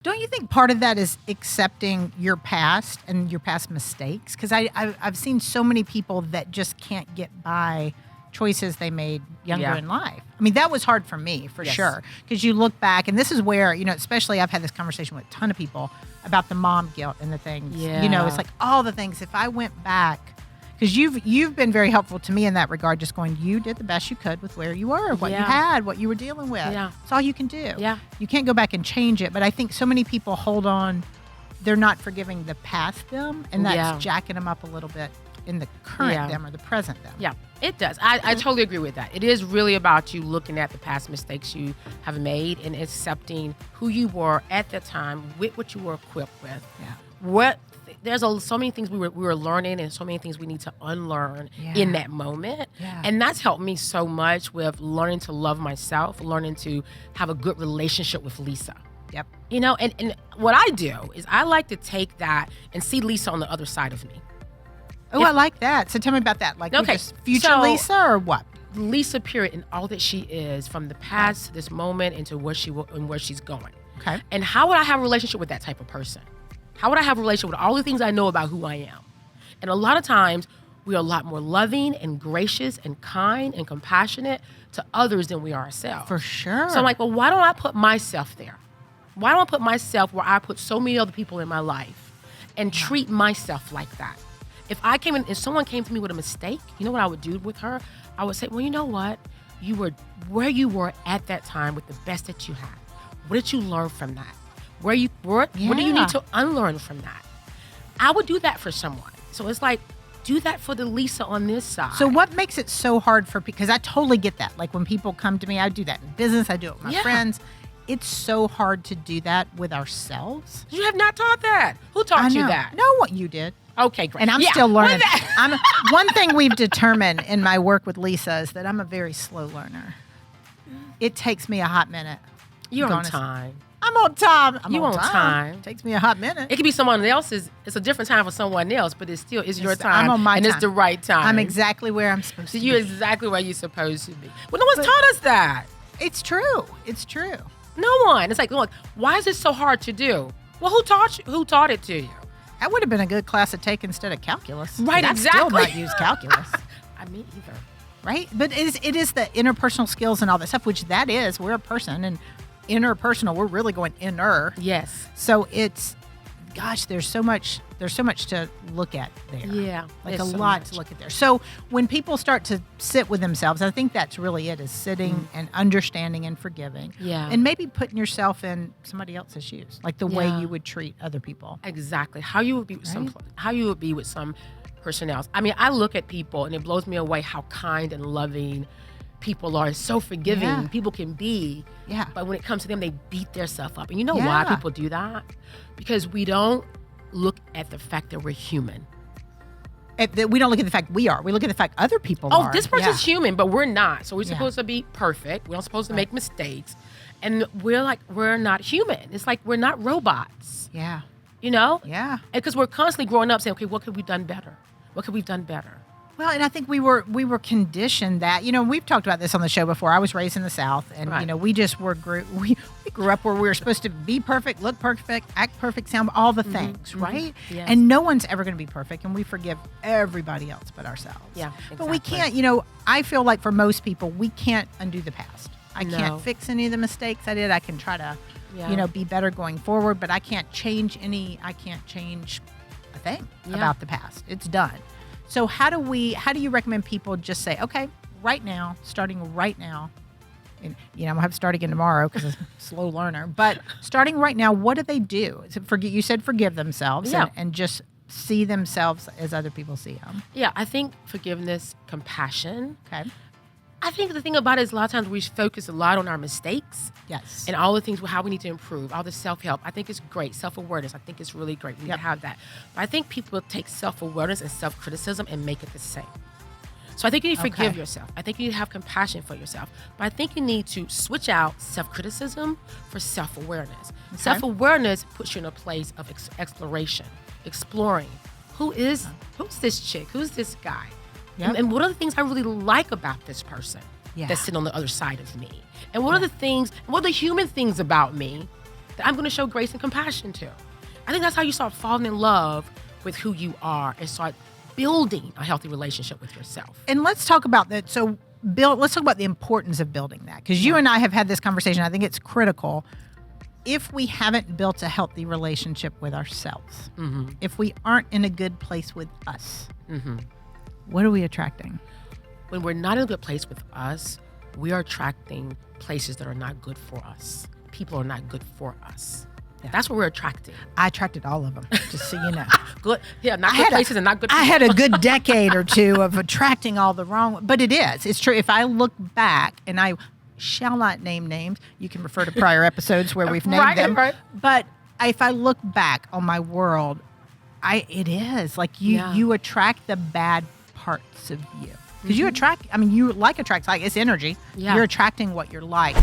Don't you think part of that is accepting your past and your past mistakes? Because I've seen so many people that just can't get by choices they made younger in life. I mean, that was hard for me, for sure. Because you look back, and this is where, especially I've had this conversation with a ton of people about the mom guilt and the things. Yeah. It's like all the things. If I went back, because you've been very helpful to me in that regard, just going, you did the best you could with where you were, what you had, what you were dealing with. Yeah. It's all you can do. Yeah. You can't go back and change it. But I think so many people hold on. They're not forgiving the past them, and that's jacking them up a little bit in the current them or the present them. Yeah, it does. I totally agree with that. It is really about you looking at the past mistakes you have made and accepting who you were at that time with what you were equipped with. Yeah. There's so many things we were learning and so many things we need to unlearn in that moment. Yeah. And that's helped me so much with learning to love myself, learning to have a good relationship with Lisa. Yep. And what I do is I like to take that and see Lisa on the other side of me. Oh, I like that. So tell me about that. Like, Okay, just future so- Lisa or what? Lisa, period, and all that she is from the past to this moment and to where she's going. Okay. And how would I have a relationship with that type of person? How would I have a relationship with all the things I know about who I am? And a lot of times, we are a lot more loving and gracious and kind and compassionate to others than we are ourselves. For sure. So I'm like, well, why don't I put myself there? Why don't I put myself where I put so many other people in my life and treat myself like that? If someone came to me with a mistake, you know what I would do with her? I would say, well, you know what? You were where you were at that time with the best that you had. What did you learn from that? What do you need to unlearn from that? I would do that for someone. So it's like, do that for the Lisa on this side. So what makes it so hard for people? Because I totally get that. Like when people come to me, I do that in business. I do it with my friends. It's so hard to do that with ourselves. You have not taught that. Who taught you that? No, what you did. Okay, great. And I'm still learning. One thing we've determined in my work with Lisa is that I'm a very slow learner. It takes me a hot minute. You're on time. I'm on time. You on time. It takes me a hot minute. It could be someone else's. It's a different time for someone else, but it still is your time. I'm on my and time. it's the right time. I'm exactly where I'm supposed to be. You're exactly where you're supposed to be. Well, no one's taught us that. It's true. It's true. No one. It's like, look, why is it so hard to do? Well, who taught you? Who taught it to you? That would have been a good class to take instead of calculus. Right, I'd exactly. still not use calculus. I mean, either. Right? But it is the interpersonal skills and all that stuff, which that is. We're a person, and interpersonal, we're really going inner. Yes. So it's, gosh, there's so much to look at there. Yeah. Like there's a so lot much. to look at there. So when people start to sit with themselves, I think that's really it, is sitting and understanding and forgiving. Yeah. And maybe putting yourself in somebody else's shoes, like the way Yeah. you would treat other people. Exactly. How you would be with some person else. I mean, I look at people and it blows me away how kind and loving people are, so forgiving people can be. Yeah. But when it comes to them, they beat themselves up. And you know why Yeah. people do that? Because we don't look at the fact that we're human. We don't look at the fact we are. We look at the fact other people are. Oh, this person's Yeah. human, but we're not. So we're Yeah. supposed to be perfect. We're not supposed to make mistakes. And we're not human. It's like we're not robots, Yeah. you know? Yeah. Because we're constantly growing up saying, okay, what could we have done better? What could we have done better? Well, and I think we were conditioned that, we've talked about this on the show before. I was raised in the South, and Right. we just we grew up where we were supposed to be perfect, look perfect, act perfect, sound all the things, right? Yes. And no one's ever going to be perfect, and we forgive everybody else but ourselves. Yeah, But we exactly. can't. I feel like for most people, we can't undo the past. I No. can't fix any of the mistakes I did. I can try to, Yeah. be better going forward, but I can't change I can't change a thing Yeah. about the past. It's done. So how do you recommend people just say, okay, right now, starting right now, and I'm gonna have to start again tomorrow because I'm a slow learner, but starting right now, what do they do? You said forgive themselves and just see themselves as other people see them. Yeah, I think forgiveness, compassion. Okay. I think the thing about it is a lot of times we focus a lot on our mistakes Yes. and all the things, how we need to improve, all the self-help. I think it's great. Self-awareness, I think it's really great. We need to have that. But I think people take self-awareness and self-criticism and make it the same. So I think you need to forgive yourself. I think you need to have compassion for yourself. But I think you need to switch out self-criticism for self-awareness. Okay. Self-awareness puts you in a place of exploration, exploring. Who's this chick? Who's this guy? Yep. And what are the things I really like about this person Yeah. that's sitting on the other side of me? And what are the human things about me that I'm going to show grace and compassion to. I think that's how you start falling in love with who you are and start building a healthy relationship with yourself. And let's talk about that. So, let's talk about the importance of building that, because you and I have had this conversation. I think it's critical. If we haven't built a healthy relationship with ourselves, if we aren't in a good place with us, what are we attracting? When we're not in a good place with us, we are attracting places that are not good for us. People are not good for us. Yeah. That's what we're attracting. I attracted all of them, just so you know. Good. Yeah, not good places and not good people. I had a good decade or two of attracting all the wrong, but it is. It's true. If I look back, and I shall not name names, you can refer to prior episodes where we've named them. Right. But if I look back on my world, it is like you attract the bad parts of you. Because you attract, you like attract, like it's energy. Yeah. You're attracting what you're like.